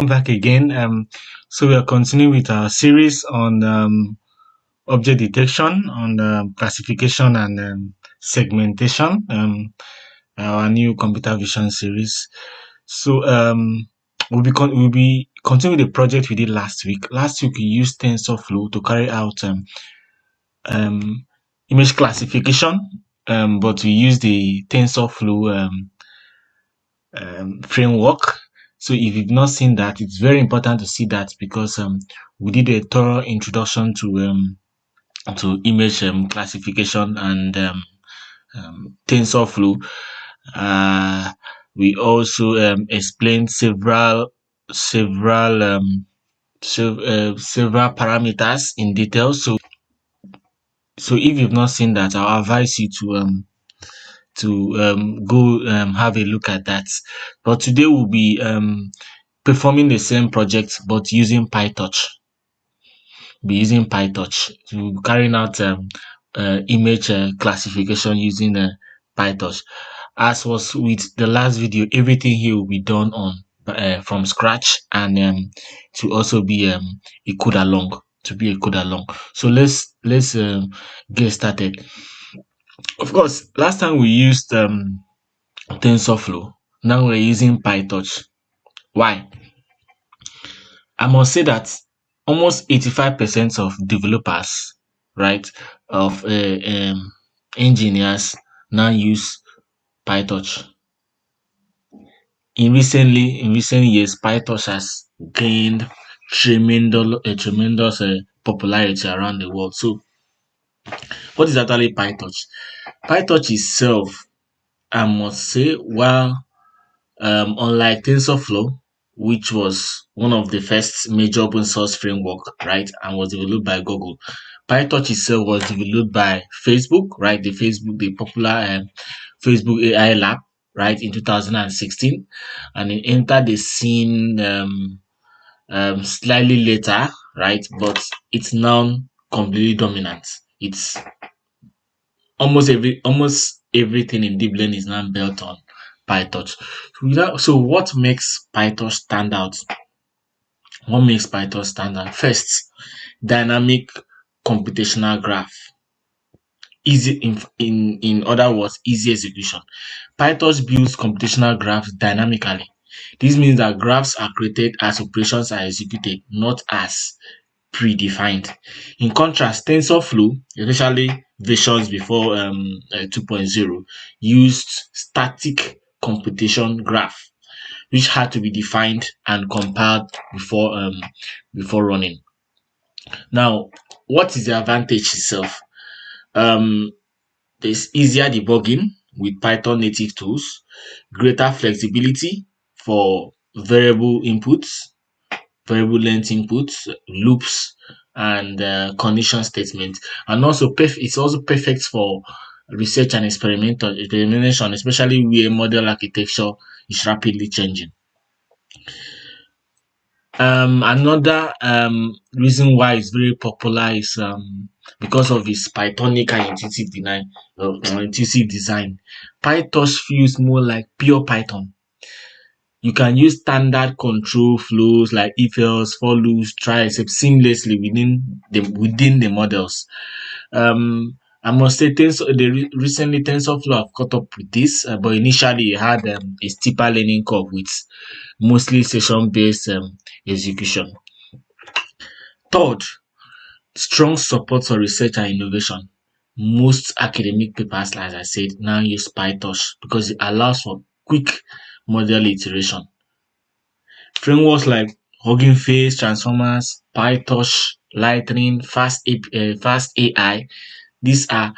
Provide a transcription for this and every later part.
Back again. So we are continuing with our series on object detection, on classification and segmentation. Our new computer vision series. So we'll be continuing the project we did last week. Last week we used TensorFlow to carry out um, image classification, but we used the TensorFlow framework. So if you've not seen that, it's very important to see that because we did a thorough introduction to image classification and TensorFlow. Uh, we also explained several several parameters in detail. So if you've not seen that, I'll advise you to go have a look at that. But today we'll be performing the same project but using Pytorch. Be using Pytorch to carrying out image classification using Pytorch. As was with the last video, everything here will be done on from scratch and to also be a code along. To be a code along. So let's get started. Of course, last time we used TensorFlow. Now we're using Pytorch. Why? I must say that almost 85% of developers, right, of engineers now use Pytorch. In recent years, Pytorch has gained tremendous popularity around the world. So, what is actually Pytorch? Pytorch itself, I must say, while unlike TensorFlow, which was one of the first major open source framework, right, and was developed by Google, PyTorch itself was developed by Facebook, right, the popular Facebook AI lab, right, in 2016, and it entered the scene slightly later, right, but it's now completely dominant. It's almost everything in deep learning is now built on PyTorch. So what makes PyTorch stand out? What makes PyTorch stand out? First, dynamic computational graph. Easy in other words, easy execution. PyTorch builds computational graphs dynamically. This means that graphs are created as operations are executed, not as predefined. In contrast, TensorFlow, especially versions before 2.0, used static computation graph, which had to be defined and compiled before running. Now, what is the advantage itself? Um, there's easier debugging with Python native tools, greater flexibility for variable length inputs, loops, and condition statements, and also it's also perfect for research and experimentation, especially where model architecture is rapidly changing. Another reason why it's very popular is because of its Pythonic and intuitive design. PyTorch feels more like pure Python. You can use standard control flows like if else, for loops, try except seamlessly within the models. I must say recently TensorFlow have caught up with this, but initially it had a steeper learning curve with mostly session-based execution. Third, strong support for research and innovation. Most academic papers, as I said, now use PyTorch because it allows for quick model iteration. Frameworks like Hugging Face, Transformers, PyTorch, Lightning, Fast AI, these are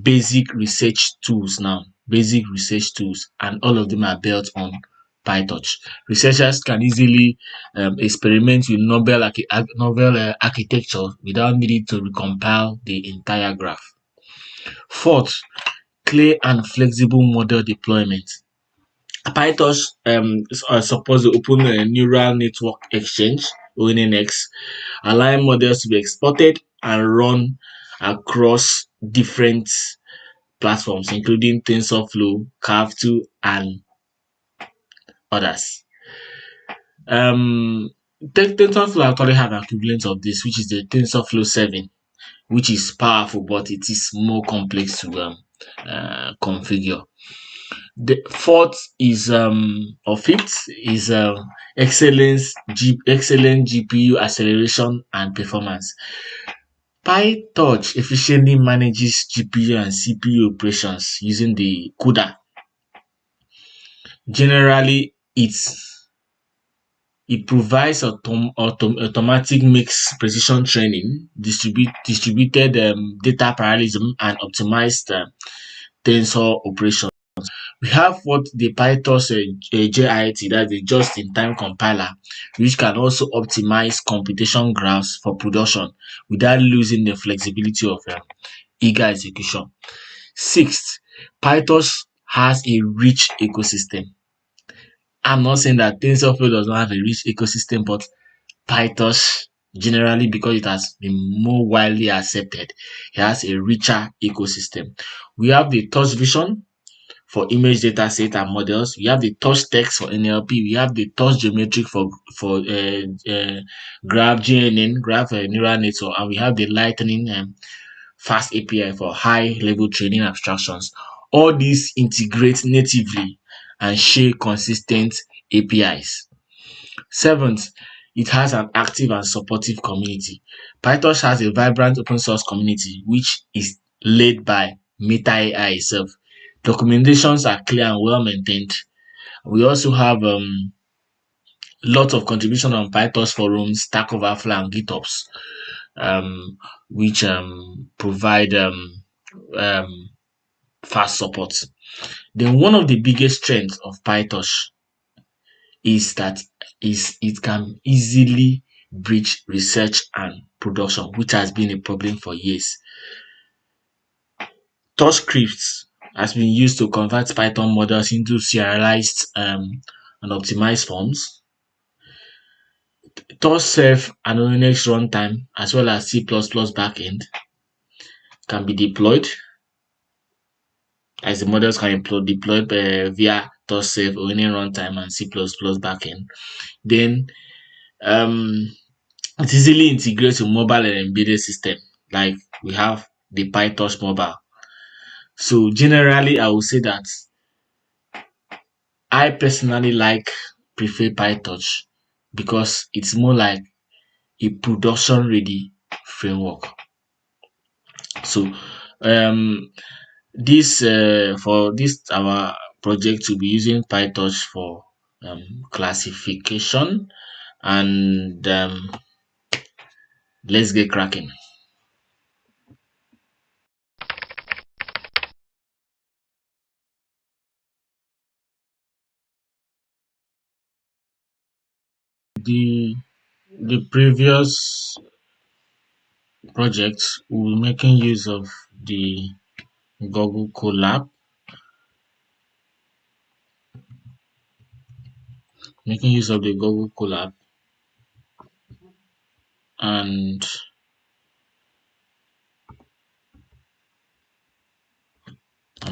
basic research tools now, and all of them are built on PyTorch. Researchers can easily experiment with novel architecture without needing to recompile the entire graph. Fourth, clear and flexible model deployment. PyTorch supports the Open Neural Network Exchange (ONNX), allowing models to be exported and run across different platforms, including TensorFlow, Carve2, and others. Um, TensorFlow actually have an equivalent of this, which is the TensorFlow 7, which is powerful, but it is more complex to configure. The fourth is or fifth is excellent GPU acceleration and performance. Pytorch efficiently manages GPU and CPU operations using the CUDA. Generally, it provides automatic mix precision training, distributed data parallelism, and optimized tensor operations. We have what the Pytorch JIT, that's the just-in-time compiler, which can also optimize computation graphs for production without losing the flexibility of eager execution. Sixth, Pytorch has a rich ecosystem. I'm not saying that TensorFlow does not have a rich ecosystem, but Pytorch generally, because it has been more widely accepted, it has a richer ecosystem. We have the Torch Vision for image data set and models. We have the Torch Text for NLP. We have the Torch Geometric for graph GNN, graph neural network, and we have the Lightning Fast API for high level training abstractions. All these integrate natively and share consistent APIs. Seventh, it has an active and supportive community. PyTorch has a vibrant open source community which is led by Meta AI itself. Documentations are clear and well maintained. We also have lots of contribution on PyTorch forums, Stack Overflow, and GitHubs, um, which provide um, fast support. Then one of the biggest strengths of PyTorch is that it can easily bridge research and production, which has been a problem for years. Torch scripts has been used to convert Python models into serialized and optimized forms. Torch Self and Linux runtime, as well as C++ backend, can be deployed as the models can be deployed via Torch Self, Linux runtime, and C++ backend. Then um, it easily integrates with mobile and embedded system, like we have the PyTorch mobile. So generally, I would say that I personally prefer PyTorch because it's more like a production ready framework. So this for this our project to be using PyTorch for classification, and let's get cracking. The previous projects we were making use of the Google Colab, making use of the Google Colab and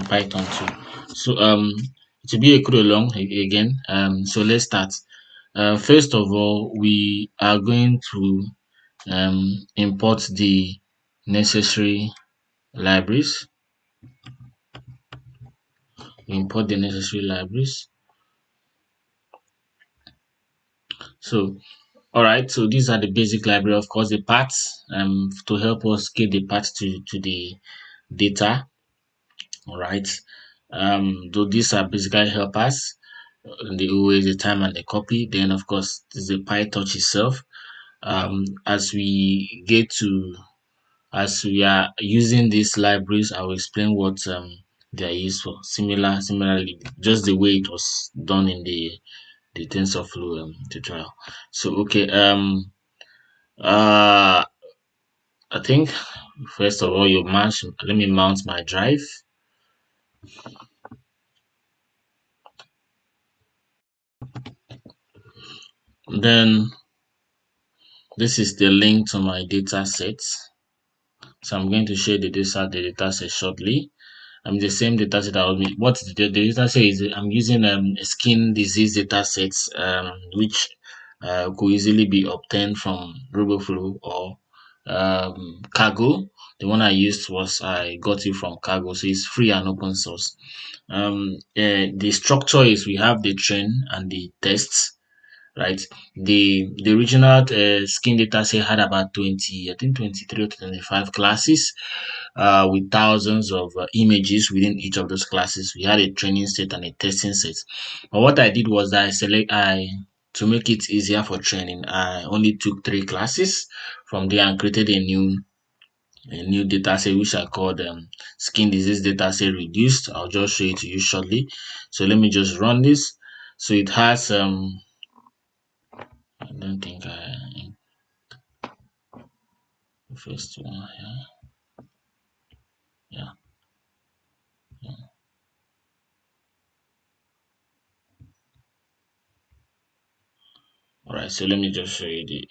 Python too. So it will be a code along again. So let's start. First of all, we are going to import the necessary libraries. Import the necessary libraries. So all right, so these are the basic library. Of course, the paths to help us get the path to the data. All right. Though these are basically helpers, the OA, the time, and the copy. Then, of course, this is the PyTorch itself. As we get to, as we are using these libraries, I will explain what they are used for. Similarly, just the way it was done in the TensorFlow tutorial. So, okay. I think first of all, let me mount my drive. Then this is the link to my data set. So I'm going to share the data set shortly. The same data set I will be. The data set is I'm using a skin disease data set, which could easily be obtained from RoboFlow or Cargo. The one I used was I got it from Cargo, so it's free and open source. The structure is we have the train and the tests, right? The original skin data set had about 20, I think 23 or 25 classes, with thousands of images within each of those classes. We had a training set and a testing set. But what I did was that I to make it easier for training, I only took three classes from there and created a new data set which I called skin disease data set reduced. I'll just show it to you shortly. So let me just run this. So it has I don't think I the first one here. Yeah, yeah. All right, so let me just show you the.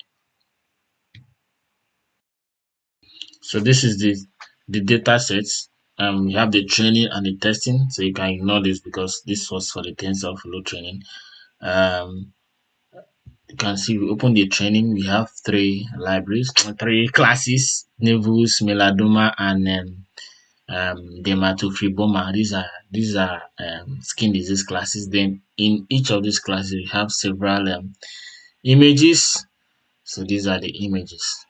So this is the data sets. We have the training and the testing, so you can ignore this because this was for the TensorFlow training. Um, you can see we open the training. We have three libraries, three classes: Nevus, Meladoma, and Dermatofibroma. These are skin disease classes. Then in each of these classes, we have several images. So these are the images.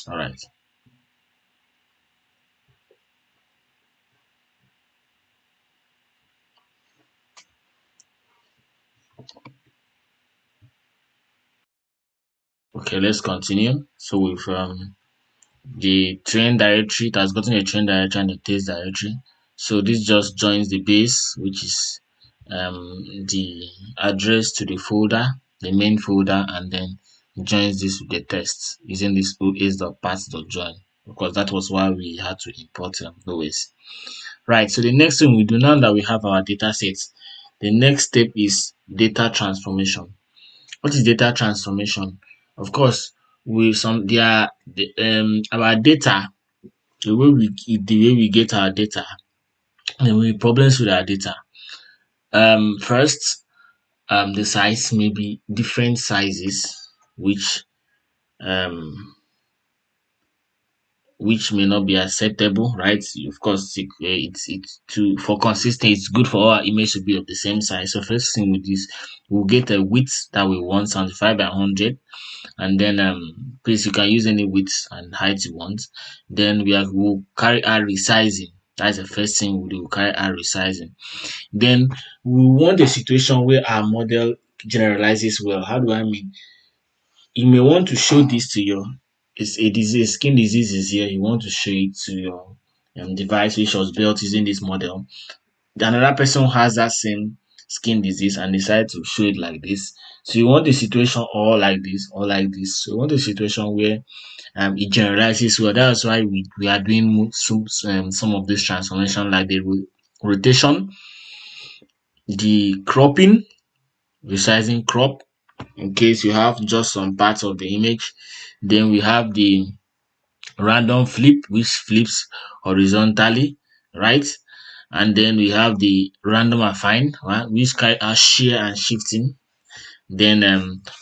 All right. Okay, let's continue. So with the train directory, it has gotten a train directory and a test directory. So this just joins the base, which is the address to the folder, the main folder, and then joins this with the test using this os.path.join, because that was why we had to import OS. Right. So the next thing we do, now that we have our data sets, the next step is data transformation. What is data transformation? Of course, we some there are our data, the way we get our data, and we problems with our data. First, the size may be different sizes, which um may not be acceptable, right? Of course, it's to for consistency. It's good for our image to be of the same size. So first thing with this, we'll get a width that we want, 75 by 100, and then please you can use any width and height you want. Then we'll carry out resizing. That's the first thing we'll do. We'll carry out resizing. Then we want a situation where our model generalizes well. How do I mean? You may want to show this to your it's a disease, skin disease is here. You want to show it to your device which was built using this model. Another person has that same skin disease and decide to show it like this. So you want the situation all like this or like this. So you want a situation where it generalizes well. That's why we are doing some of this transformation, like the rotation, the cropping, resizing crop in case you have just some parts of the image. Then we have the random flip, which flips horizontally, right? And then we have the random affine, right, which carry out shear and shifting. Then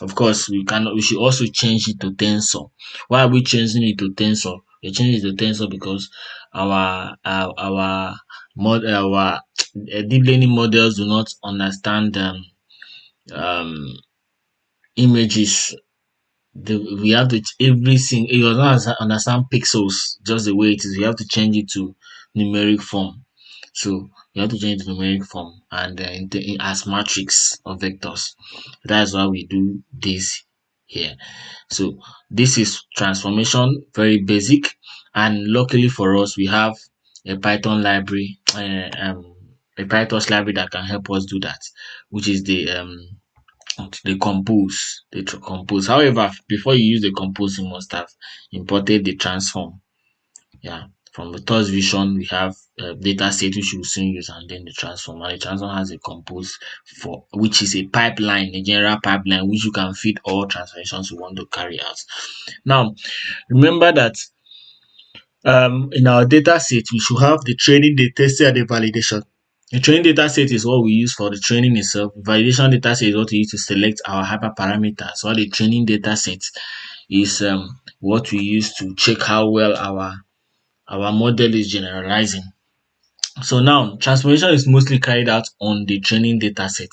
of course we should also change it to tensor. Why are we changing it to tensor? We're changing it to tensor because our deep learning models do not understand um images. We have to everything it does not understand pixels just the way it is. We have to change it to numeric form. So you have to change it to numeric form and as matrix of vectors. That's why we do this here. So this is transformation, very basic, and luckily for us, we have a Python library, a Pytorch library that can help us do that, which is the compose, compose. However, before you use the compose, you must have imported the transform. Yeah, from the third vision, we have a data set which we will soon use, and then the transform. And the transform has a compose for which is a pipeline, a general pipeline which you can feed all transformations you want to carry out. Now, remember that in our data set we should have the training, the testing, and the validation. The training data set is what we use for the training itself. Validation data set is what we use to select our hyperparameters. While the training data set is what we use to check how well our model is generalizing. So now transformation is mostly carried out on the training data set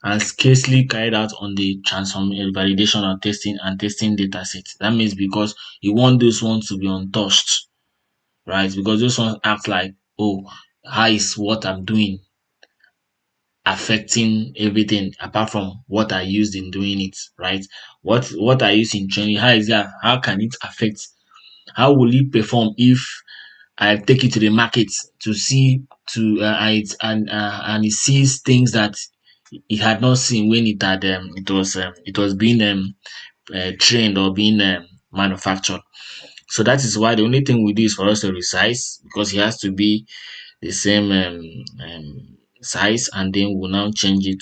and scarcely carried out on the transform validation or testing and testing data set. That means because you want those ones to be untouched, right? Because those ones act like, oh, how is what I'm doing affecting everything apart from what I used in doing it, right? What I use in training, how can it affect, how will it perform if I take it to the market to see to and it sees things that it had not seen when it was being trained or being manufactured. So that is why the only thing we do is for us to resize, because it has to be the same size, and then we'll now change it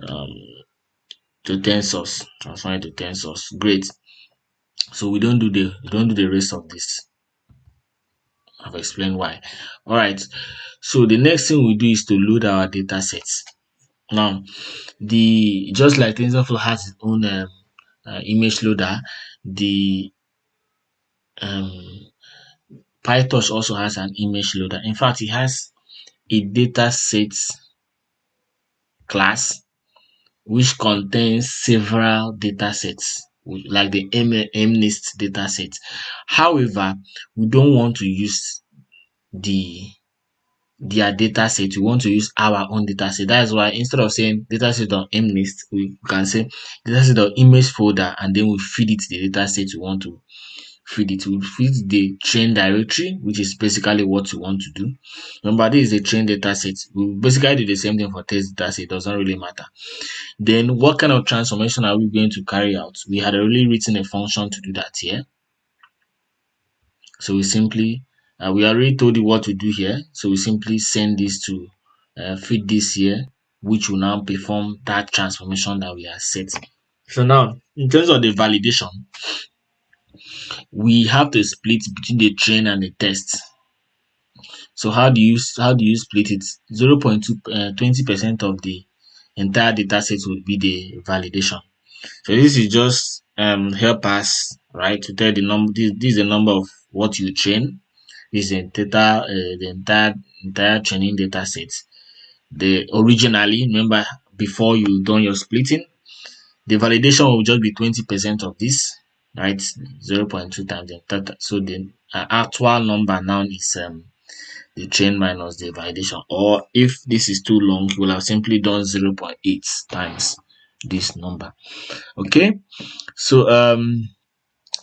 um, to tensors, transform it to tensors. Great. So we don't do the rest of this. I've explained why. All right. So the next thing we do is to load our data sets. Now, the just like TensorFlow has its own image loader, the um, Pytorch also has an image loader. In fact, it has a data set class which contains several data sets like the MNIST data set. However, we don't want to use their data set. We want to use our own data set. That's why instead of saying data set on MNIST, we can say data set on image folder, and then we feed it the data set we want to feed it. We feed the train directory, which is basically what we want to do. Remember, this is a train data set. We basically do the same thing for test data set. It doesn't really matter. Then what kind of transformation are we going to carry out? We had already written a function to do that here. So we simply, we already told you what to do here. So we simply send this to feed this here, which will now perform that transformation that we have set. So now, in terms of the validation, we have to split between the train and the test. So how do you split it? 0.2 20% of the entire data set would be the validation. So this is just help us, right, to tell the number. This is the number of what you train. This is the entire training data set. The originally, remember, before you done your splitting, the validation will just be 20% of this, right? 0.2 times the total. So the actual number now is the train minus the validation. Or if this is too long, you will have simply done 0.8 times this number. Okay. So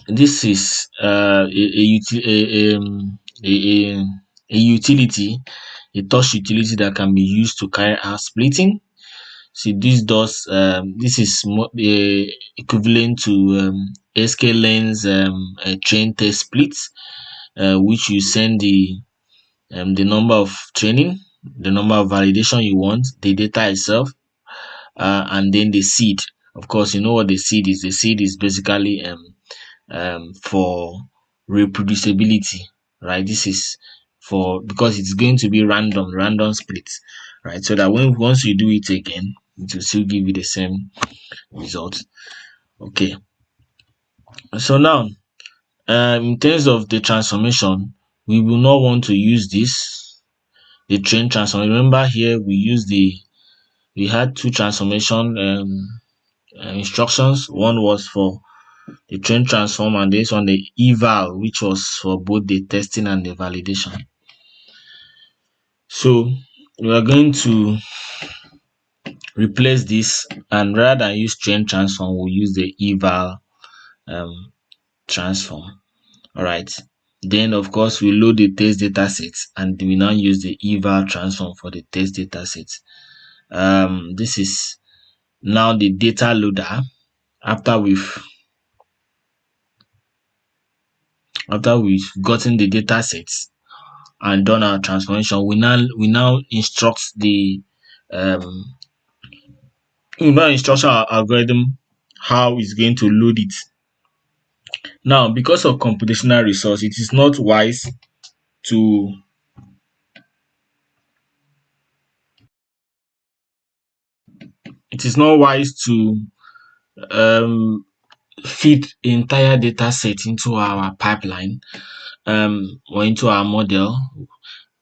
this is a utility, a touch utility that can be used to carry out splitting. See, this is equivalent to sklearn's train test splits, which you send the number of training, the number of validation you want, the data itself, and then the seed. Of course, you know what the seed is. The seed is basically for reproducibility, right? This is for, because it's going to be random splits, right? So that once you do it again, it will still give you the same result. Okay. So now, in terms of the transformation, we will not want to use the train transform. Remember here we had two transformation instructions. One was for the train transform, and this one the eval, which was for both the testing and the validation. So we are going to replace this, and rather than use train transform, we'll use the eval transform. All right. Then of course we load the test data sets, and we now use the eval transform for the test data sets. This is now the data loader. After we've gotten the data sets and done our transformation, we now instruct the instruction our algorithm how it's going to load it. Now, because of computational resource, it is not wise to it is not wise to um, feed entire data set into our pipeline or into our model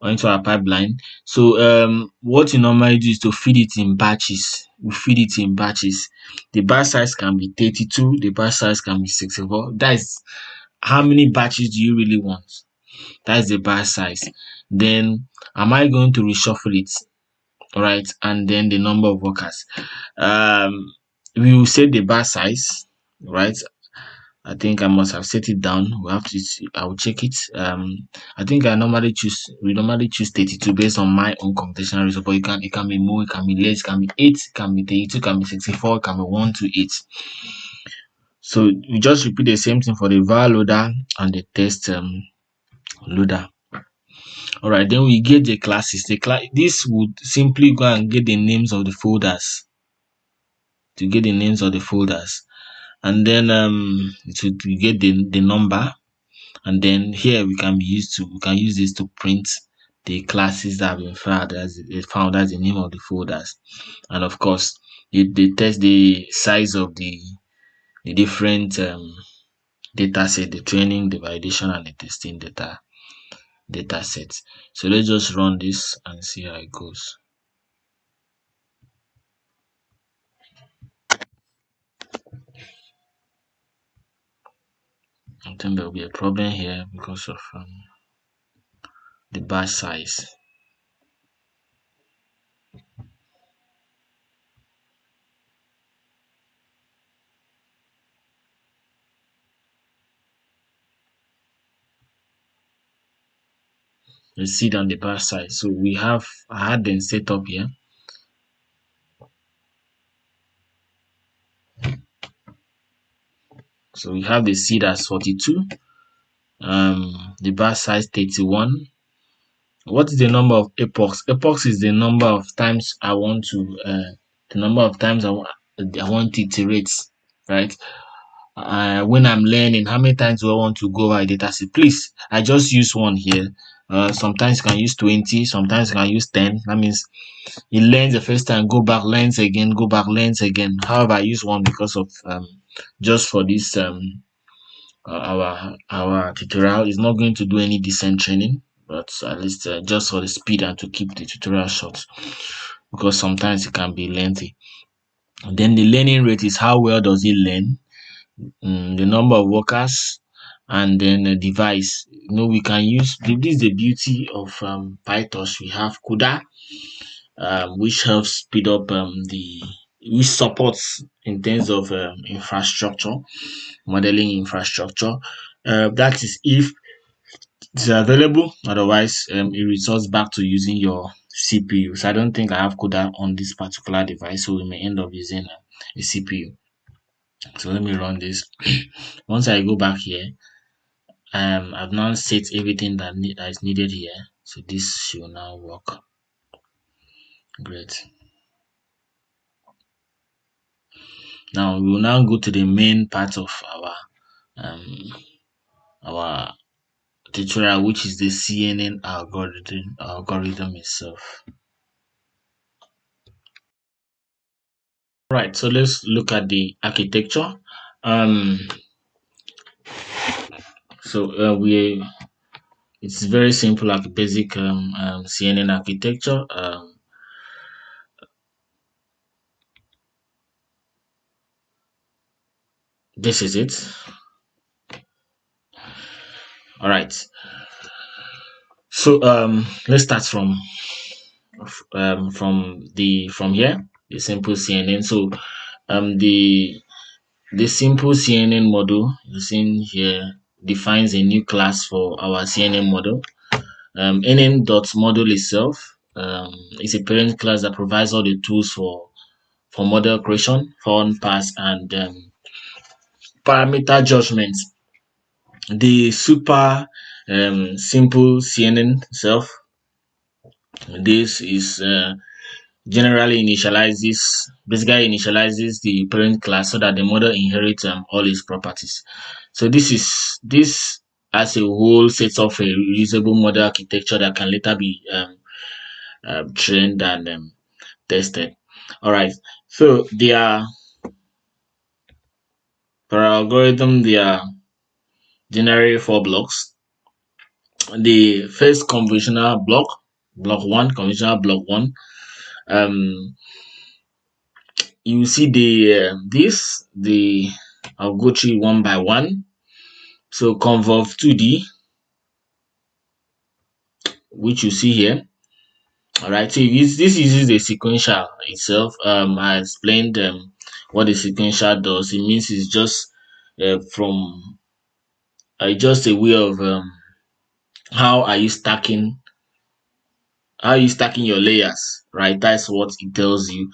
or into our pipeline. So what you normally do is to feed it in batches. We feed it in batches. The batch size can be 32, the batch size can be 64. That is how many batches do you really want? That's the batch size. Then am I going to reshuffle it? All right, and then the number of workers. Um, we will set the batch size, right? I think I must have set it down. We have to. I will check it. I think we normally choose 32 based on my own computational result. But it can be more, it can be less, it can be 8, it can be 32, it can be 64, it can be 1 to 8. So we just repeat the same thing for the var loader and the test loader. All right, then we get the classes. This would simply go and get the names of the folders to get the names of the folders, and then to get the number. And then here we can use this to print the classes that have been found as the name of the folders. And of course the test the size of the different data set, the training, the validation, and the testing data sets. So let's just run this and see how it goes. I think there will be a problem here because of the batch size. You see it on the batch size. So I had them set up here. So we have the seed as 42, the batch size 31. What is the number of epochs? Epochs is the number of times I want to I want to iterate, right? When I'm learning, how many times do I want to go over a data set? Please, I just use one here. Sometimes you can use 20, sometimes you can use 10. That means it learns the first time, go back, learns again, go back, learns again. However, I use one because of just for this our tutorial is not going to do any descent training, but at least just for the speed and to keep the tutorial short, because sometimes it can be lengthy. And then the learning rate is how well does it learn, the number of workers, and then the device. We can use this is the beauty of Pytorch. We have CUDA, which helps speed up which supports in terms of infrastructure, modeling infrastructure. That is if it's available. Otherwise, it resorts back to using your CPU. So I don't think I have CUDA on this particular device, so we may end up using a CPU. So let me run this. Once I go back here, I've now set everything that is needed here. So this should now work. Great. Now we will now go to the main part of our tutorial, which is the CNN algorithm itself. Right, so let's look at the architecture. It's very simple, like basic CNN architecture. This is it. All right. So let's start from here, the simple CNN. So the simple CNN model you see here defines a new class for our CNN model. nm.model itself is a parent class that provides all the tools for model creation, font, pass, and parameter judgment. The super simple CNN itself, this is basically initializes the parent class so that the model inherits all its properties. So this as a whole sets off a reusable model architecture that can later be trained and tested. All right. So per algorithm, there are generally four blocks. The first conventional block one, conventional block one. Um, you see the I'll go through one by one. So convolve 2D, which you see here. All right. So this uses the sequential itself. I explained what the sequential does. It means it's just from just a way of how are you stacking your layers, right? That's what it tells you.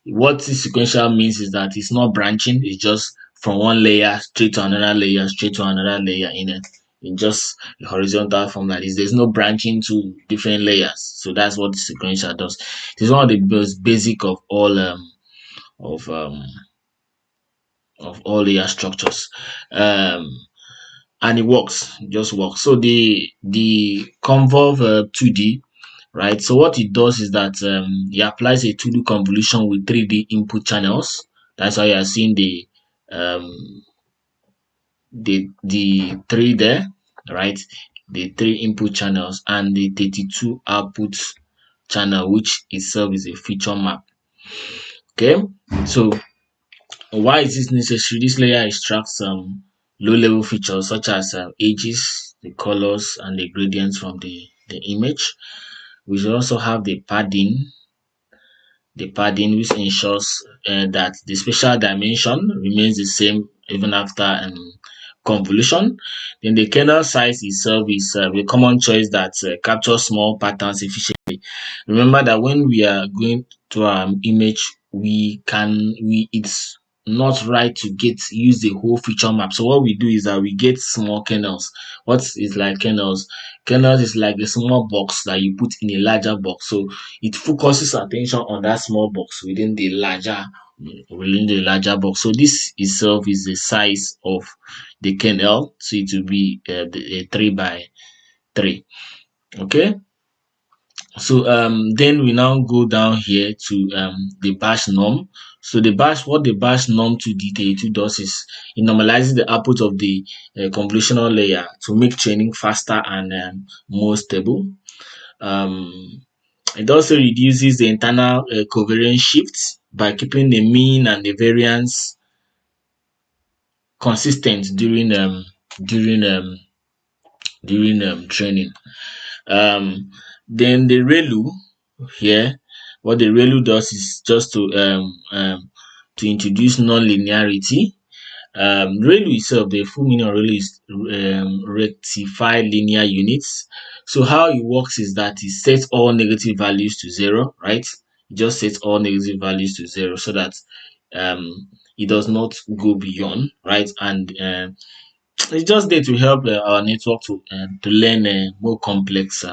What the sequential means is that it's not branching, it's just from one layer straight to another layer, straight to another layer in just a horizontal form like this. There's no branching to different layers. So that's what the sequential does. It is one of the most basic of um of all layer structures. And it works, it just works. So the convolve 2D, right? So what it does is that it applies a 2D convolution with 3D input channels. That's why you are seeing um the three there, right? The three input channels and the 32 output channel, which itself is a feature map. Okay, so why is this necessary? This layer extracts some low-level features such as edges, the colors, and the gradients from the image. We should also have the padding which ensures that the spatial dimension remains the same even after convolution. Then the kernel size itself is a common choice that captures small patterns efficiently. Remember that when we are going to our image, it's not right to use the whole feature map. So what we do is that we get small kernels. What is like kernels? Kernels is like a small box that you put in a larger box. So it focuses attention on that small box within the larger box. So this itself is the size of the kernel. So it will be a 3 by 3. Okay. So then we now go down here to the bash norm. So what the bash norm 2D32 does is it normalizes the output of the convolutional layer to make training faster and more stable. Um, it also reduces the internal covariance shifts by keeping the mean and the variance consistent during training. Then the ReLU here, what the ReLU does is just to introduce non-linearity. ReLU itself, the full meaning of ReLU is rectify linear units. So how it works is that it sets all negative values to 0, right? It just sets all negative values to 0 so that it does not go beyond, right? And it's just there to help our network to learn more complex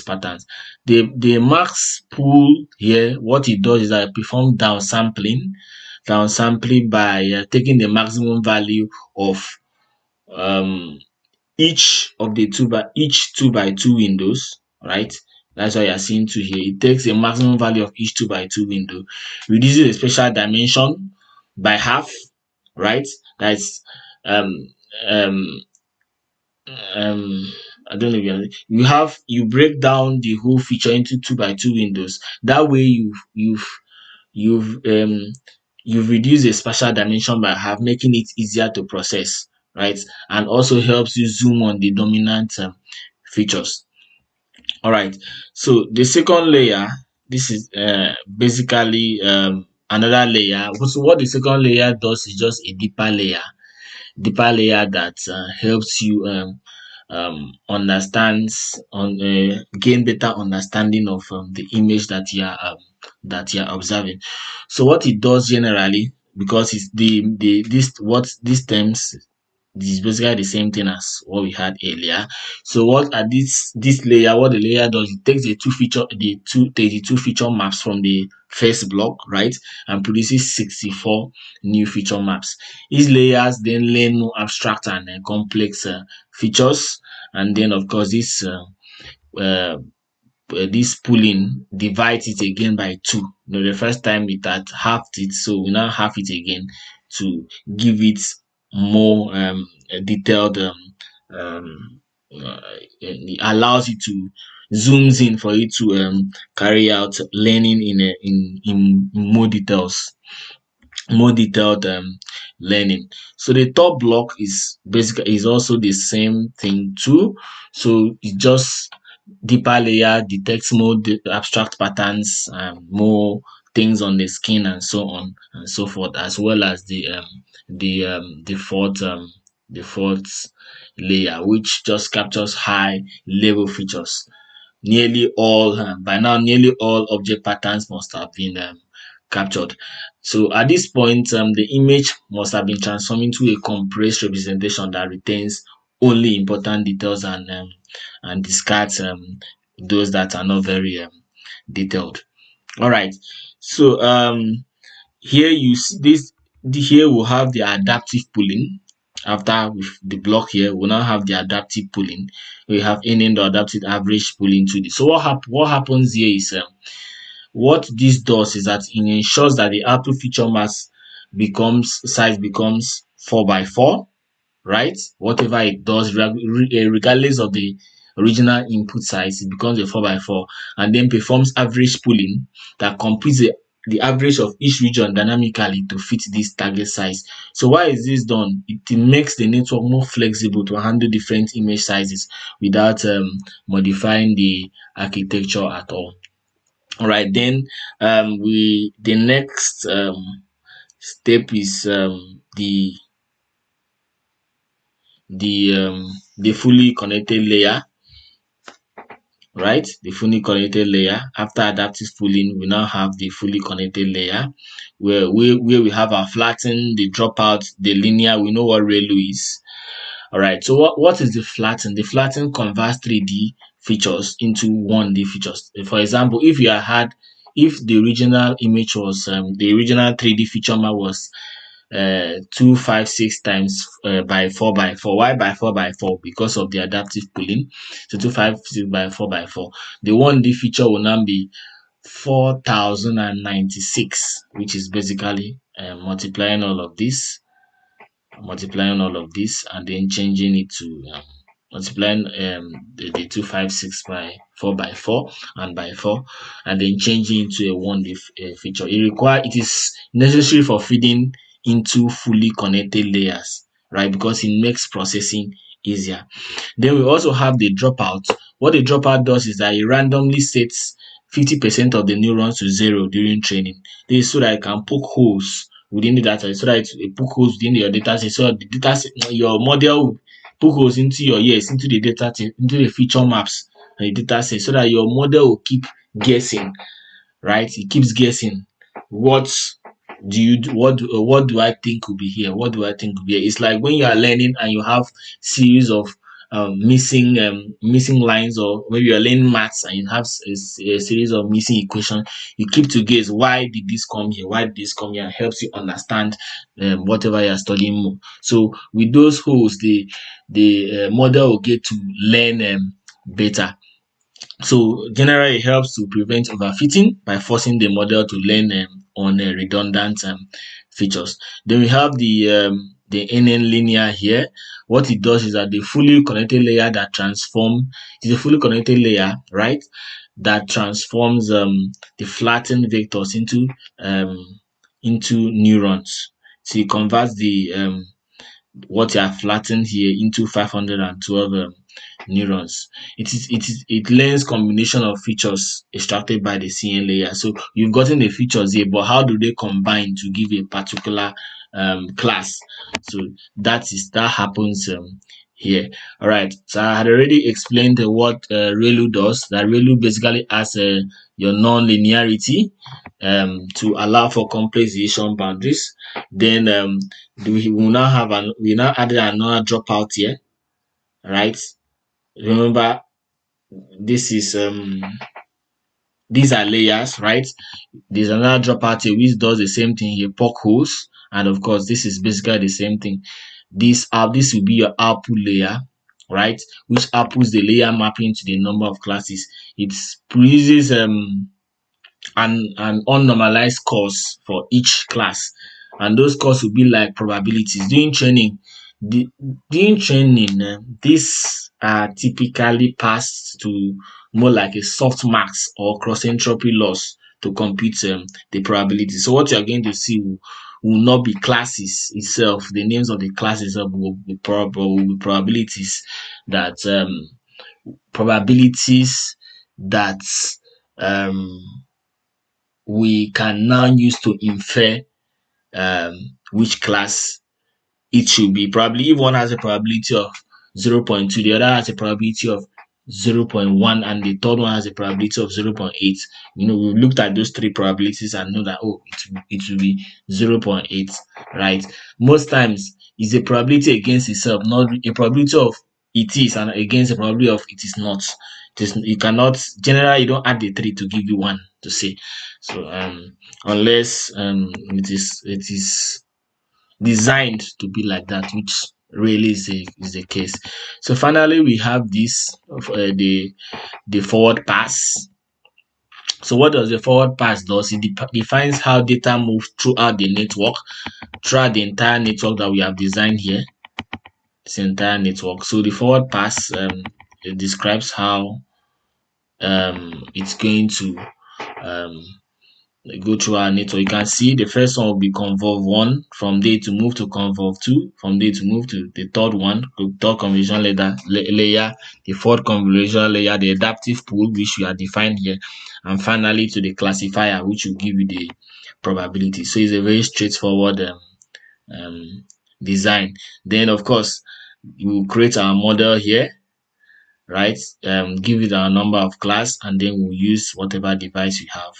patterns. The max pool here, what it does is that it performs downsampling by taking the maximum value of um each 2 by 2 windows, right? That's why you're seeing 2 here. It takes the maximum value of each 2 by 2 window, reduces the spatial dimension by half, right? That's um um um I don't know if you break down the whole feature into 2 by 2 windows. That way you've you've reduced the spatial dimension by half, making it easier to process, right? And also helps you zoom on the dominant features. All right. So the second layer, this is basically another layer. So what the second layer does is just a deeper layer that helps you gain better understanding of the image that you're observing. So what it does generally, because it's the this what these terms, this is basically the same thing as what we had earlier. So this layer, what the layer does, it takes the two feature maps from the first block, right, and produces 64 new feature maps. These layers then learn more abstract and complex features, and then of course this this pooling divides it again by 2. The first time it had halved it, so we now half it again to give it more detailed um, it allows you to zooms in for you to carry out learning in more detailed learning. So the top block is basically is also the same thing too. So it just deeper layer detects more abstract patterns, more things on the skin and so on and so forth, as well as the fourth layer, which just captures high level features. Nearly all object patterns must have been captured. So at this point, the image must have been transformed into a compressed representation that retains only important details and discards those that are not very detailed. All right. So here you see here we'll have the adaptive pooling. After with the block here, we'll now have the adaptive pooling. We have any the adaptive average pooling to this. So what happens here is what this does is that it ensures that the output feature mass becomes 4 by 4, right? Whatever it does, regardless of the original input size, it becomes a 4 by 4, and then performs average pooling that computes the average of each region dynamically to fit this target size. So why is this done? It makes the network more flexible to handle different image sizes without modifying the architecture at all. All right, then we the next step is the fully connected layer, right? The fully connected layer. After adaptive pooling, we now have the fully connected layer where we have our flatten, the dropout, the linear. We know what ReLU is. All right. So what is the flatten? The flatten converts 3D features into 1D features. For example, if the original image was the original 3D feature map was 256 times by 4 by 4. Why by 4 by 4? Because of the adaptive pooling. So 256 by 4 by 4. The 1D feature will now be 4096, which is basically multiplying all of this and then changing it to multiplying the 256 by 4 by 4 and by 4, and then changing it to a 1D feature. It is necessary for feeding into fully connected layers, right? Because it makes processing easier. Then we also have the dropout. What the dropout does is that it randomly sets 50% of the neurons to 0 during training. This is so that it can poke holes within the data, so that it poke holes within your data set, so the data set, your model will poke holes into your ears, into the data set, into the feature maps and the data set, so that your model will keep guessing, right? It keeps guessing. What do I think could be here? What do I think could be here? It's like when you are learning and you have series of missing lines, or maybe you're learning maths and you have a series of missing equations. You keep to guess, why did this come here? Why did this come here? It helps you understand whatever you're studying more. So with those holes, the model will get to learn better. So generally, it helps to prevent overfitting by forcing the model to learn on redundant features. Then we have the NN linear here. What it does is that the fully connected layer it is a fully connected layer, right? That transforms the flattened vectors into neurons. So it converts the what you have flattened here into 512 neurons. It learns combination of features extracted by the CN layer. So you've gotten the features here, but how do they combine to give a particular class? So that happens here. All right. So I had already explained what ReLU does. That ReLU basically has your non-linearity to allow for complex decision boundaries. Then we now added another dropout here, right? Remember, this is these are layers, right? There's another dropout here which does the same thing here, poke holes, and of course this is basically the same thing. This will be your output layer, right? Which outputs the layer mapping to the number of classes. It produces an unnormalized course for each class, and those courses will be like probabilities. The, during training, these are typically passed to more like a soft marks or cross entropy loss to compute the probability. So what you are going to see will not be classes itself. The names of the classes will be probabilities that probabilities that um we can now use to infer which class it should be. Probably if one has a probability of 0.2, the other has a probability of 0.1, and the third one has a probability of 0.8. We looked at those three probabilities and know that, oh, it will be 0.8, right? Most times it's a probability against itself, not a probability of it is and against a probability of it is not. You cannot, generally you don't add the three to give you one to say. So unless it is designed to be like that, which really is the case. So finally, we have this the forward pass. So what does the forward pass does? It defines how data moves throughout the network, throughout the entire network that we have designed here. This entire network. So the forward pass it describes how it's going to um go through our network. You can see the first one will be convolve 1, from there to move to convolve 2, from there to move to the third one, the third convolution layer, the fourth convolution layer, the adaptive pool, which we are defined here, and finally to the classifier, which will give you the probability. So it's a very straightforward um, design. Then of course we will create our model here, right? Give it our number of class, and then we'll use whatever device you have.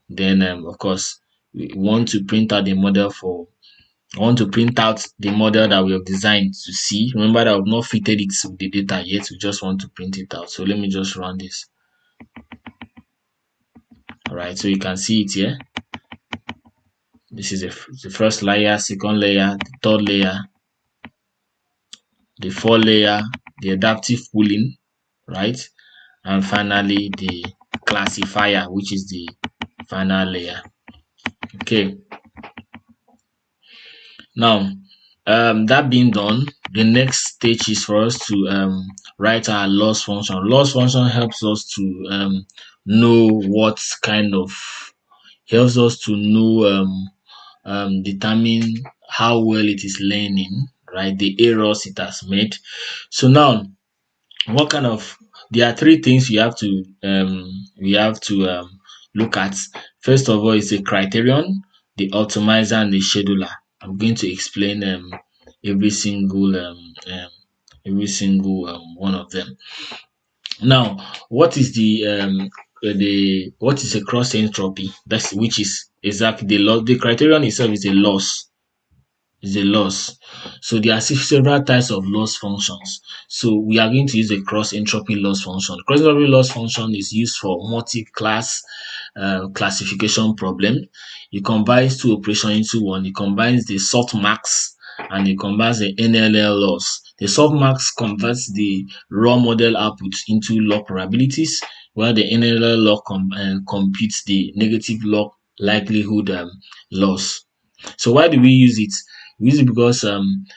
Then of course we want to print out the model for I want to print out the model that we have designed to see. Remember that I've not fitted it with the data yet. We just want to print it out. So let me just run this. All right, so you can see it here. This is the first layer, second layer, the third layer, the fourth layer, the adaptive pooling, right? And finally the classifier, which is the final layer. Okay. Now, that being done, the next stage is for us to write our loss function. Loss function helps us to know what kind of helps us to know determine how well it is learning, right? The errors it has made. So now, what kind of there are three things we have to look at. First of all, is the criterion, the optimizer, and the scheduler. I'm going to explain every single one of them. Now, what is a cross entropy? That's which is exactly the loss. The criterion itself is a loss. So there are several types of loss functions. So we are going to use a cross entropy loss function. Cross entropy loss function is used for multi-class classification problem. It combines two operations into one. It combines the softmax and it combines the NLL loss. The softmax converts the raw model output into log probabilities, while the NLL log computes the negative log likelihood loss. So why do we use it? We use it because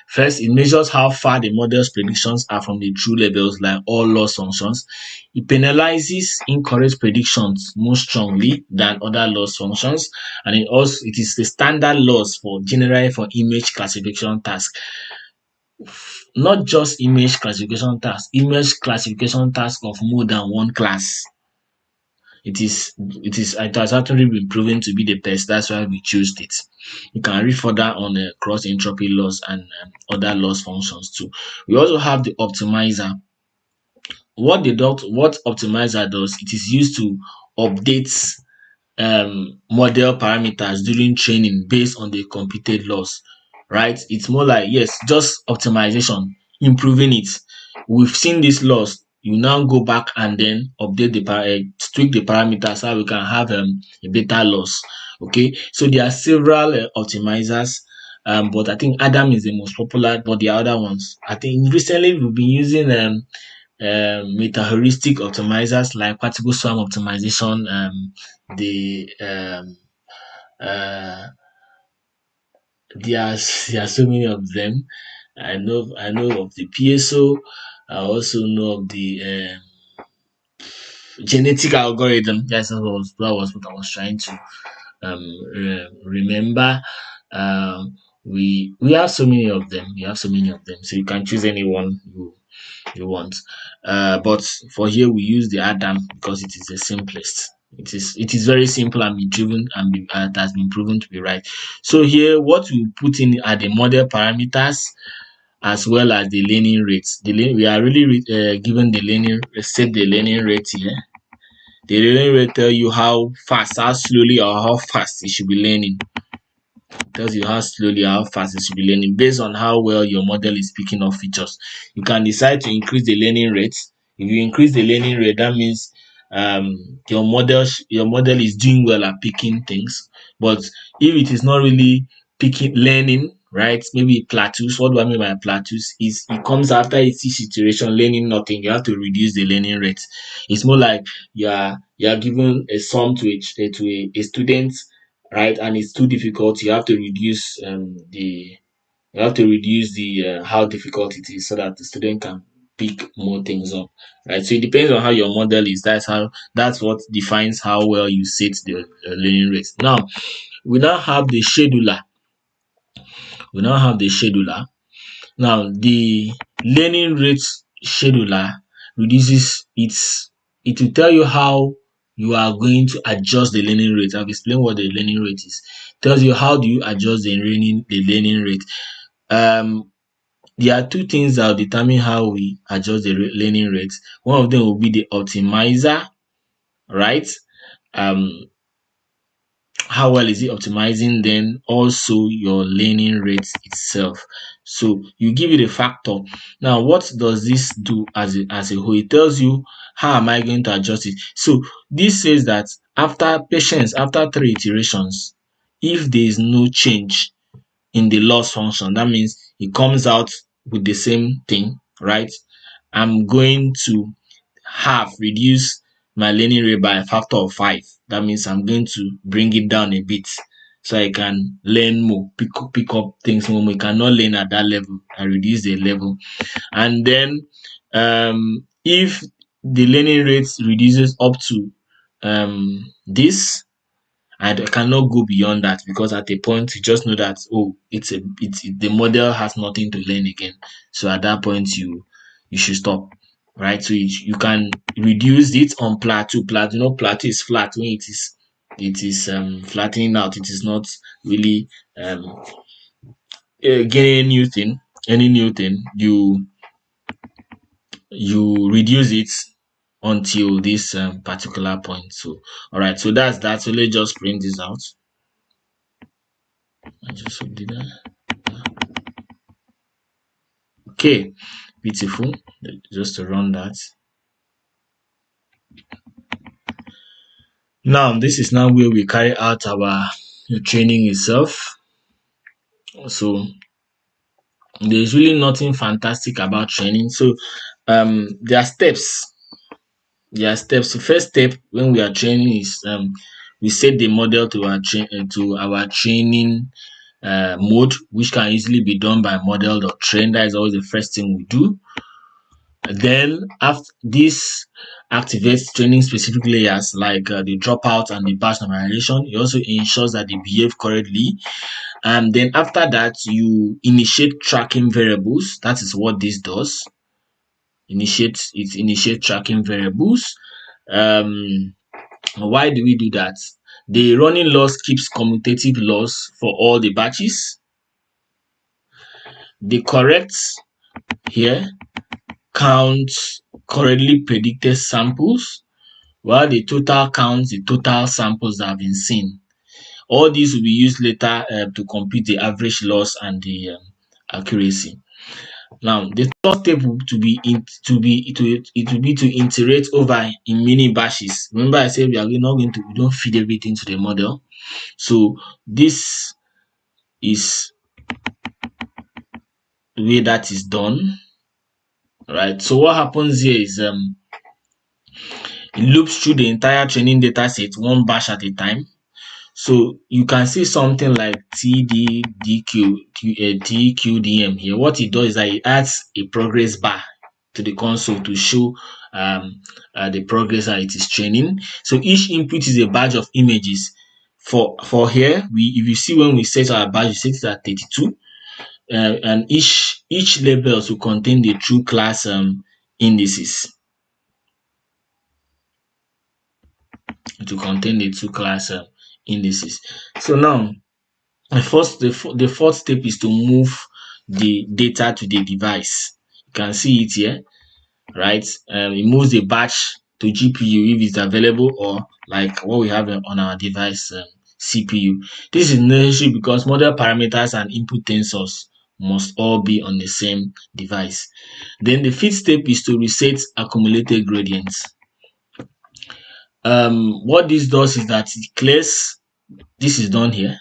first, it measures how far the model's predictions are from the true levels, like all loss functions. It penalizes incorrect predictions more strongly than other loss functions, and it is the standard loss for generally for image classification task. Not just image classification task of more than one class. It has actually been proven to be the best. That's why we chose it. You can read further on cross entropy loss and other loss functions too. We also have the optimizer. What optimizer does, it is used to update model parameters during training based on the computed loss, right? It's more like, yes, just optimization, improving it. We've seen this loss. You now go back and then update tweak the parameters so we can have a better loss. Okay, so there are several optimizers, But I think Adam is the most popular. But the other ones, I think recently we've been using meta heuristic optimizers like particle swarm optimization. The uh, there are so many of them. I know of the PSO. I also know of the genetic algorithm. Yes, that was what I was trying to remember. We have so many of them. We have so many of them. So you can choose any one you want. But for here we use the Adam because it is the simplest. It is very simple and be driven and it has been proven to be right. So here what we put in are the model parameters as well as the learning rates. We are really given the learning set the learning rate here. The learning rate tell you how fast, how slowly or how fast it should be learning. Tells you how slowly or how fast it should be learning based on how well your model is picking up features. You can decide to increase the learning rate. If you increase the learning rate, that means your model is doing well at picking things. But if it is not really picking learning, right? Maybe it plateaus. What do I mean by plateaus? Is it comes after each iteration learning nothing. You have to reduce the learning rate. It's more like you are giving a sum to a student, right? And it's too difficult. You have to reduce the how difficult it is so that the student can pick more things up, right? So it depends on how your model is. That's what defines how well you set the learning rate. Now we now have the scheduler. We now have the scheduler. Now the learning rate scheduler reduces it will tell you how you are going to adjust the learning rate. I've explained what the learning rate is. Tells you how do you adjust the learning rate. Um there are two things that will determine how we adjust the learning rate. One of them will be the optimizer, right? Um how well is it optimizing, then also your learning rate itself. So you give it a factor. Now what does this do as a whole? It tells you how am I going to adjust it. So this says that after 3 iterations, if there is no change in the loss function, that means it comes out with the same thing, right? I'm going to have reduced my learning rate by a factor of 5. That means I'm going to bring it down a bit so I can learn more, pick up things more. We cannot learn at that level. I reduce the level. And then if the learning rate reduces up to this, I cannot go beyond that because at a point you just know that the model has nothing to learn again. So at that point you should stop, right? So you can reduce it on plateau. Plateau is flat when it is flattening out. It is not really gaining any new thing. You reduce it until this particular point. So all right, so that's that. So let's just print this out. I just did that. Okay, beautiful. Just to run that. Now, this is now where we carry out our training itself. So there's really nothing fantastic about training. So there are steps. The first step when we are training is we set the model to our training mode, which can easily be done by model.train. That is always the first thing we do. Then after this activates training specific layers like the dropout and the batch normalization. It also ensures that they behave correctly. And then after that, you initiate tracking variables. That is what this does. Initiate tracking variables. Why do we do that? The running loss keeps commutative loss for all the batches. The correct here counts correctly predicted samples, while the total counts the total samples that have been seen. All these will be used later to compute the average loss and the accuracy. Now, the third step it will be to iterate over in mini batches. Remember, I said we don't feed everything to the model. So this is way that is done, right? So what happens here is it loops through the entire training data set one batch at a time. So you can see something like TQDM here. What it does is that it adds a progress bar to the console to show the progress that it is training. So each input is a batch of images. For here, if you see when we set our batch, we set it at 32, and each labels will contain the true class indices. To contain the two class indices. So now the fourth step is to move the data to the device. You can see it here, right? It moves the batch to GPU if it's available, or like what we have on our device, CPU. This is necessary because model parameters and input tensors must all be on the same device. Then the fifth step is to reset accumulated gradients. What this does is that it clears, this is done here,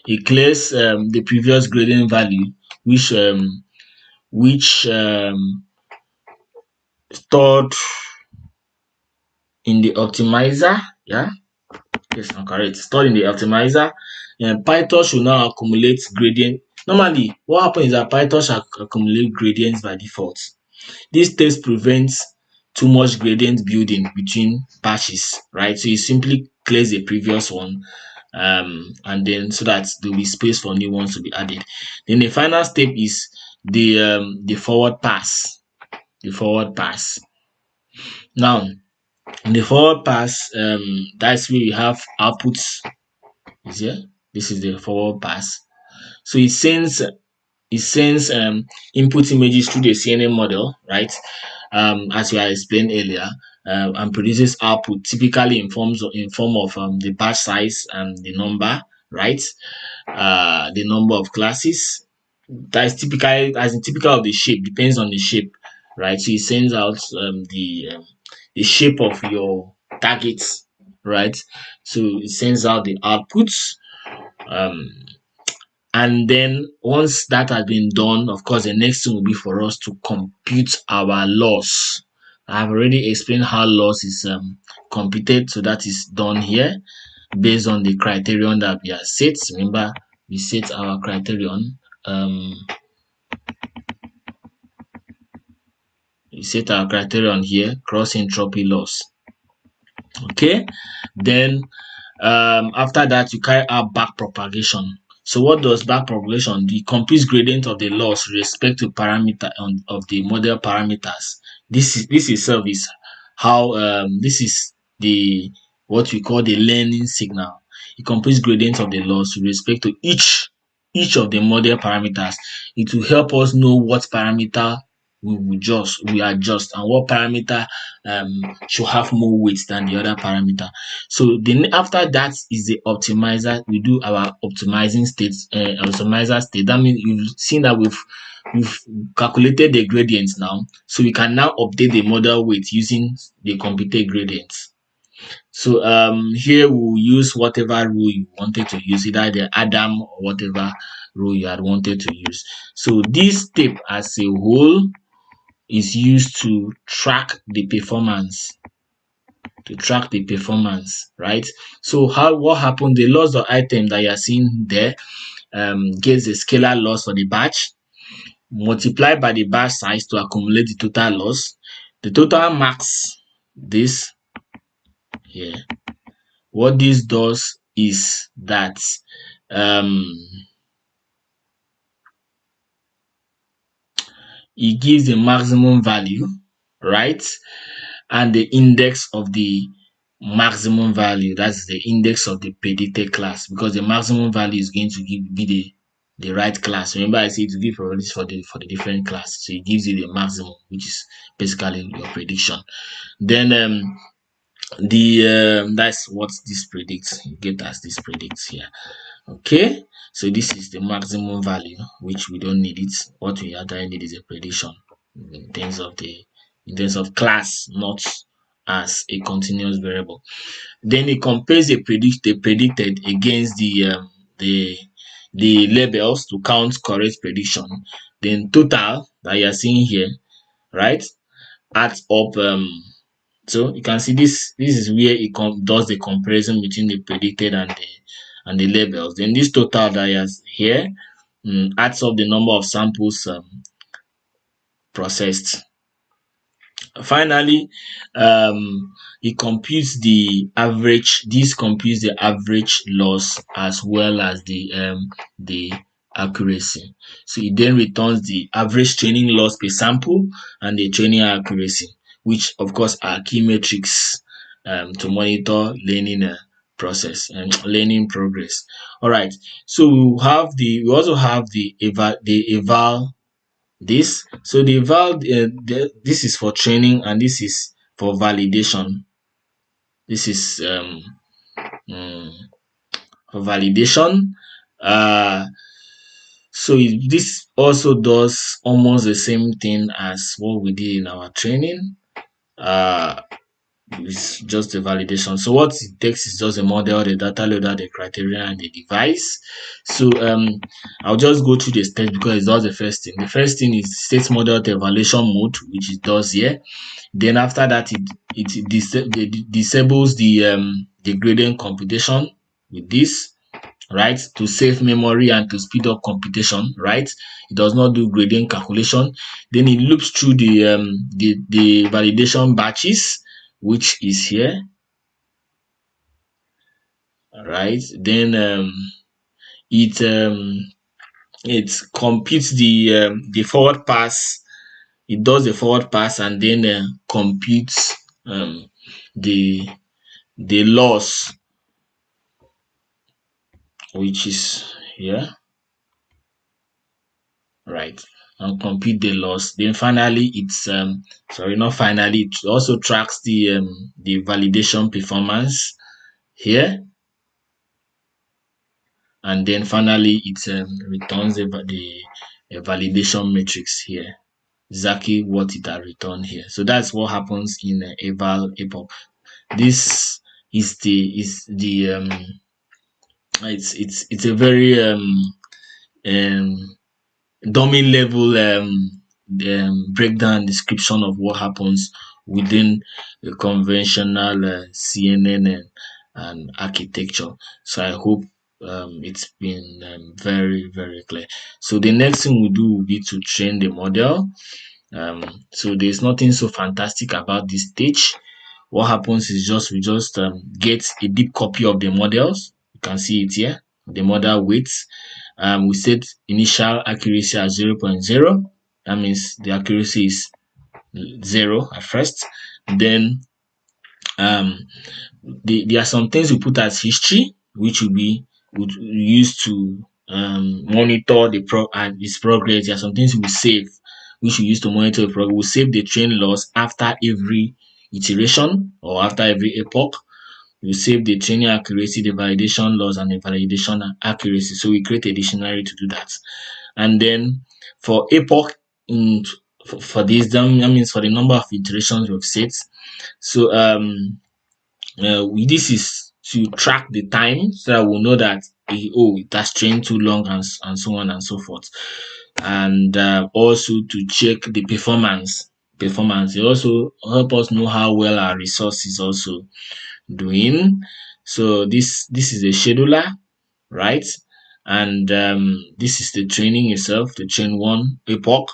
it clears the previous gradient value which stored in the optimizer. Yeah, yes, I'm correct. Stored in the optimizer, and Pytorch will now accumulate gradient. Normally, what happens is that Pytorch accumulate gradients by default. This test prevents too much gradient building between batches, right? So it simply clears the previous one, and then so that there will be space for new ones to be added. Then the final step is the forward pass. The forward pass. Now, in the forward pass, that's where you have outputs. Is here. This is the forward pass. So it sends input images through the CNN model, right? As we have explained earlier, and produces output typically in form of the batch size and the number, right? The number of classes. That is typical of the shape, depends on the shape, right? So it sends out the shape of your targets, right? So it sends out the outputs. Um, and then once that has been done, of course, the next thing will be for us to compute our loss. I've already explained how loss is computed, so that is done here based on the criterion that we have set. Remember, we set our criterion. We set our criterion here, cross entropy loss. Okay, then after that, you carry out back propagation. So what does back propagation? The complete gradient of the loss with respect to parameter of the model parameters. This itself is how this is the what we call the learning signal. The complete gradient of the loss with respect to each of the model parameters. It will help us know what parameter we adjust and what parameter should have more weight than the other parameter. So then after that is the optimizer. We do our optimizing states, optimizer state. That means you've seen that we've calculated the gradients now, so we can now update the model weight using the computed gradients. So here we'll use whatever rule you wanted to use, either the Adam or whatever rule you had wanted to use. So this step as a whole is used to track the performance, right? So what happened? The loss of item that you are seeing there gets a scalar loss for the batch, multiplied by the batch size to accumulate the total loss. The total max this here. What this does is that it gives the maximum value, right? And the index of the maximum value, that's the index of the predicted class, because the maximum value is going to be the right class. Remember, I said to give probabilities for the different class, so it gives you the maximum, which is basically your prediction. Then that's what this predicts. You get as this predicts here. Okay, so this is the maximum value, which we don't need it. What we actually need is a prediction in terms of class, not as a continuous variable. Then it compares the predicted against the the labels to count correct prediction. Then total that you are seeing here, right, adds up. So you can see this is where it does the comparison between the predicted and the labels. Then this total that is here adds up the number of samples processed. Finally, it computes the average. This computes the average loss as well as the accuracy. So it then returns the average training loss per sample and the training accuracy, which of course are key metrics to monitor learning process and learning progress. All right. So we also have the eval so the this is for training and this is for validation. This is um, for validation. Uh, this also does almost the same thing as what we did in our training. Uh, it's just a validation. So what it takes is just a model, the data loader, the criteria, and the device. So I'll just go through the steps because it does the first thing. The first thing is state model to evaluation mode, which it does here. Then after that, it disables the gradient computation with this, right, to save memory and to speed up computation, right. It does not do gradient calculation. Then it loops through the validation batches, which is here, right. Then it it computes the forward pass. It does the forward pass and then computes the loss, which is here, right, and compute the loss. Then finally, it's sorry, not finally, it also tracks the validation performance here, and then finally it returns the validation matrix here, exactly what it has returned here. So that's what happens in eval epoch. This is the it's a very domain level breakdown description of what happens within the conventional CNN and architecture. So I hope it's been very clear. So the next thing we do will be to train the model. So there's nothing so fantastic about this stage. What happens is we just get a deep copy of the models. You can see it here, the model weights. We set initial accuracy at 0.0. That means the accuracy is 0 at first. Then there are some things we put as history, which would use to monitor its progress. There are some things we save, which we use to monitor the progress. We save the train loss after every iteration or after every epoch. We save the training accuracy, the validation loss, and the validation accuracy. So we create a dictionary to do that. And then for epoch, for this, that means for the number of iterations we've set. So this is to track the time so that we'll know that it has trained too long and so on and so forth. And also to check the performance. It also help us know how well our resource is also doing. So this is a scheduler, right? And this is the training itself, the train one epoch,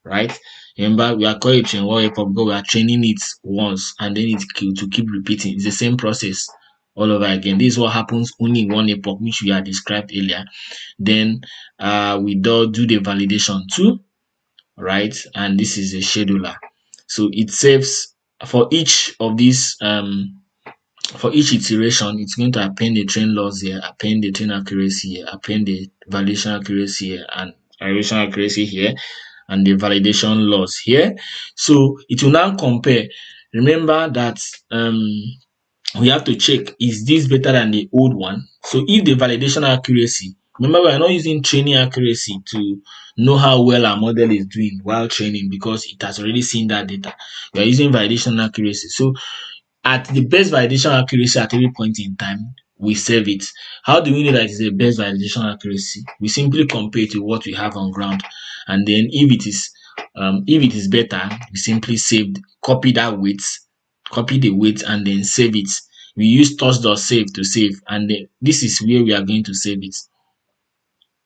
right? Remember, we are calling it train one epoch because we are training it once and then to keep repeating. It's the same process all over again. This is what happens only in one epoch, which we had described earlier. Then we do the validation too, right? And this is a scheduler. So it saves for each of these for each iteration, it's going to append the train loss here, append the train accuracy here, append the validation accuracy here, and validation accuracy here, and the validation loss here. So it will now compare. Remember that we have to check, is this better than the old one? So if the validation accuracy, remember we are not using training accuracy to know how well our model is doing while training because it has already seen that data. We are using validation accuracy. So at the best validation accuracy at every point in time, we save it. How do we know that it's the best validation accuracy? We simply compare it to what we have on ground, and then if it is better, we simply copy that weight, copy the weight, and then save it. We use touch.save to save, and then this is where we are going to save it.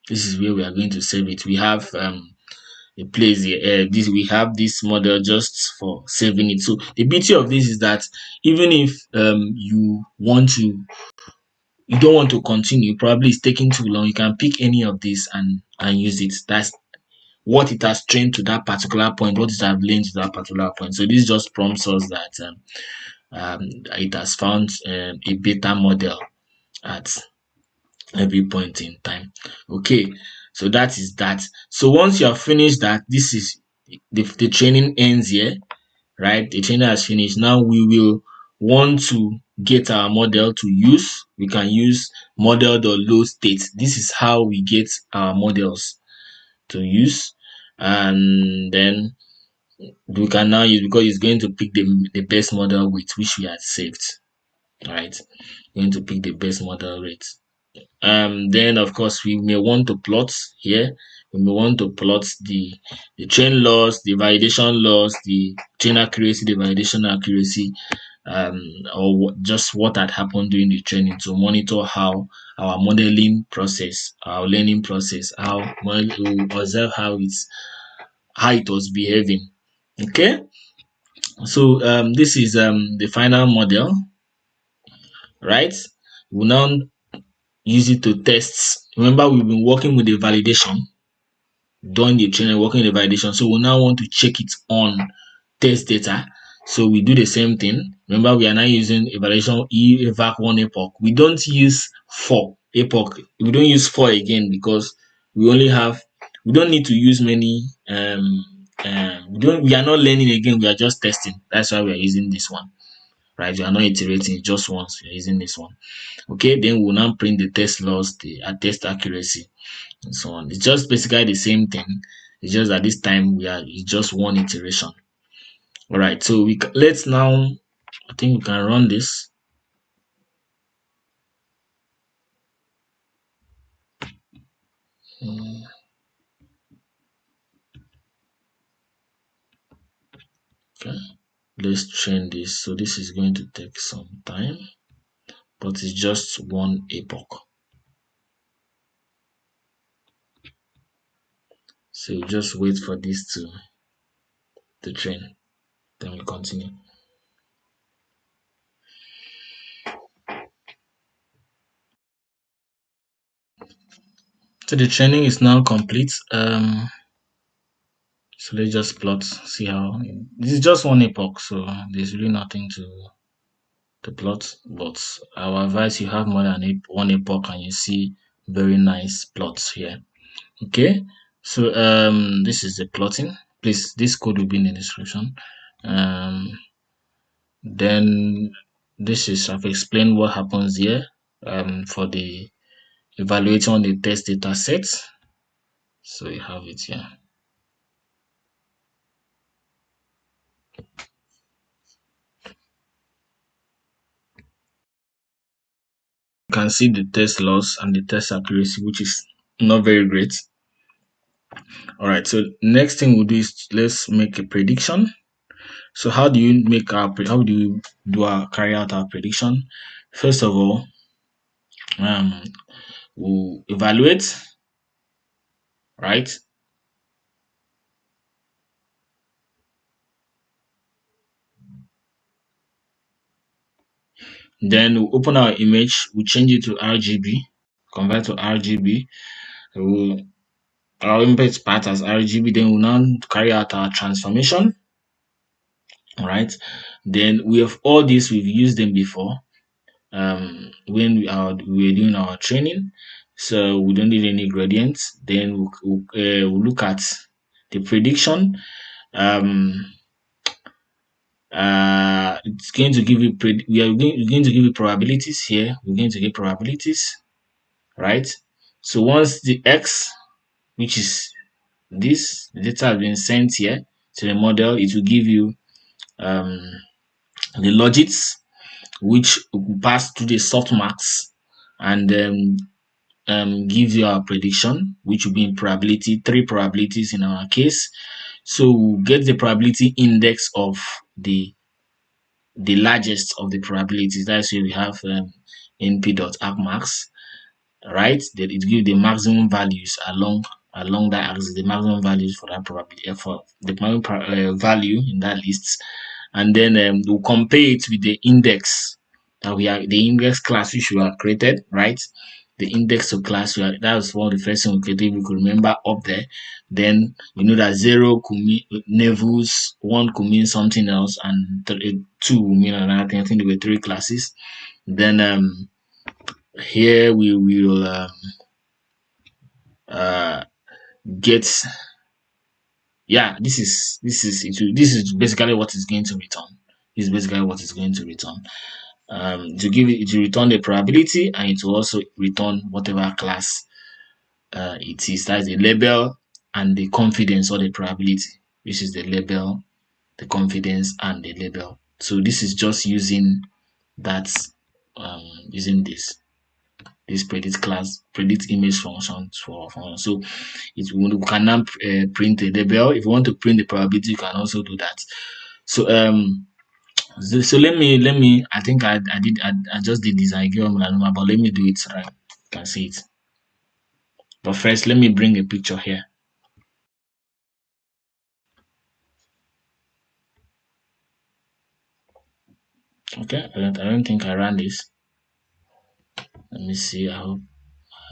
This is where we are going to save it. We have a place here. This we have this model just for saving it. So the beauty of this is that even if you don't want to continue, probably it's taking too long, you can pick any of these and use it. That's what it has trained to that particular point, what it has learned to that particular point. So this just prompts us that it has found a beta model at every point in time. Okay, so that is that. So once you have finished that, this is the training ends here, right? The training has finished. Now we will want to get our model to use. We can use model.load state. This is how we get our models to use, and then we can now use, because it's going to pick the best model with which we had saved. All right, going to pick the best model rate. Then of course we may want to plot here. We may want to plot the train loss, the validation loss, the train accuracy, the validation accuracy, or just what had happened during the training, to monitor how our modeling process, our learning process, how we observe how it was behaving. Okay, so this is the final model, right? We now use it to test. Remember, we've been working with the validation, done the training, working the validation. So we now want to check it on test data. So we do the same thing. Remember, we are now using evaluation evac 1 epoch. We don't use 4 epoch. We don't use 4 again, because we don't need to use many we are not learning again, we are just testing. That's why we are using this one, right? We are not iterating just once, we are using this one. Okay, then we'll now print the test loss, the test accuracy, and so on. It's just basically the same thing. It's just that this time it's just one iteration. All right, so let's now, I think we can run this. Okay, let's train this. So this is going to take some time, but it's just one epoch. So just wait for this to train, then we continue. So the training is now complete. So let's just plot, see how this is just one epoch, so there's really nothing to plot. But I will advise you have more than one epoch, and you see very nice plots here. Okay, so this is the plotting. Please, this code will be in the description. Then this is, I've explained what happens here for the evaluating on the test data set. So you have it here. You can see the test loss and the test accuracy, which is not very great. All right, so next thing we'll do is let's make a prediction. So how do you carry out our prediction? First of all, we'll evaluate, right? Then we'll open our image, we'll change it to RGB, convert to RGB. Our image part as RGB, then we'll now carry out our transformation. All right, then we have all this, we've used them before when we were doing our training, so we don't need any gradients. Then we'll look at the prediction. It's going to give you we're going to give you probabilities here. We're going to get probabilities, right? So once the x, which is this, the data has been sent here to the model, it will give you the logits, which will pass to the softmax, and gives you our prediction, which will be in probability, three probabilities in our case. So we'll get the probability index of the largest of the probabilities. That's where we have np.argmax, right? That it gives the maximum values along that axis, the maximum values for that probability, for the maximum value in that list, and then we'll compare it with the index that we are, the index class which we have created, right? The index of class, that was one of the first thing we created. We could remember up there. Then we know that 0 could mean levels, 1 could mean something else, and 2 will mean another thing. I think there were 3 classes. Then here we will uh, get, yeah, this is this is basically what is going to return. This is basically what is going to return. To give it, to return the probability, and it will also return whatever class it is. That is the label and the confidence, or the probability, which is the label, the confidence, and the label. So this is just using that, using this predict image function for so we can now print a label. If you want to print the probability, you can also do that. So so let me I think I just did this, I give them melanoma, but let me do it so that you can see it. But first, let me bring a picture here. Okay, I don't think I ran this. Let me see. I hope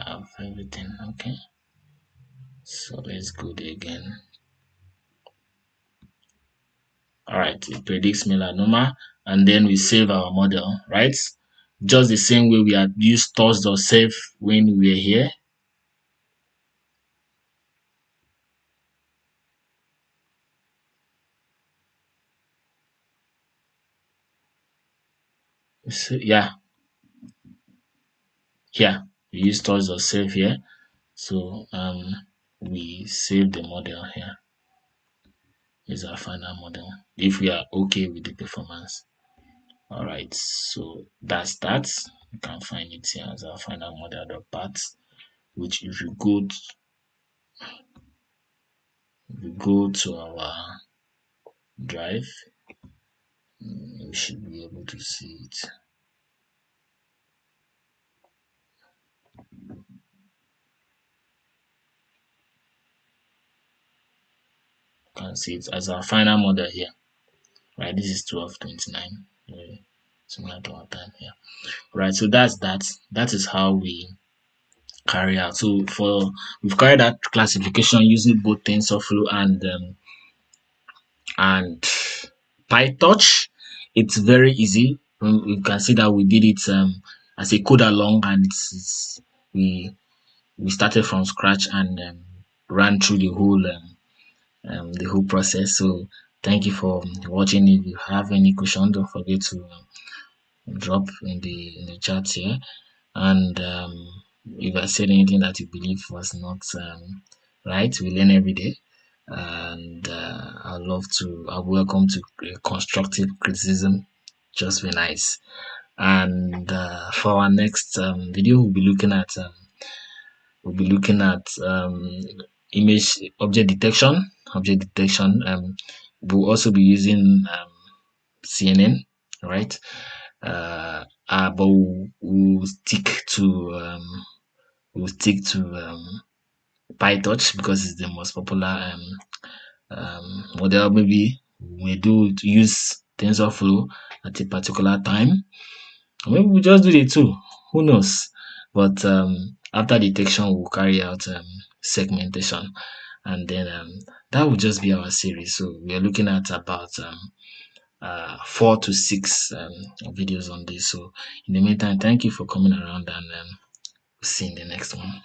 I have everything. Okay, so let's go there again. All right, it predicts melanoma, and then we save our model, right? Just the same way we had used toss.save when we were here. So yeah, here we use toss.save here. So we save the model here. Is our final model if we are okay with the performance. All right, so that's that. You can find it here as our final model path, which if you go to our drive, you should be able to see it. You can see it as our final model here, right? This is 1229, similar to our time here, right? So that's that. That is how we carry out. So we've carried out classification using both TensorFlow and Pytorch. It's very easy. You can see that we did it as a code along, and we started from scratch and ran through the whole process. So thank you for watching. If you have any question, don't forget to drop in the chat here. And if I said anything that you believe was not right, we learn every day. And I welcome to constructive criticism. Just be nice. And for our next video, we'll be looking at image object detection. We'll also be using CNN, right? But we'll stick to Pytorch because it's the most popular model. Maybe we may use TensorFlow at a particular time. Maybe we just do the two. Who knows? But after detection, we'll carry out segmentation, and then that will just be our series. So we are looking at about 4 to 6 videos on this. So in the meantime, thank you for coming around, and we'll see you in the next one.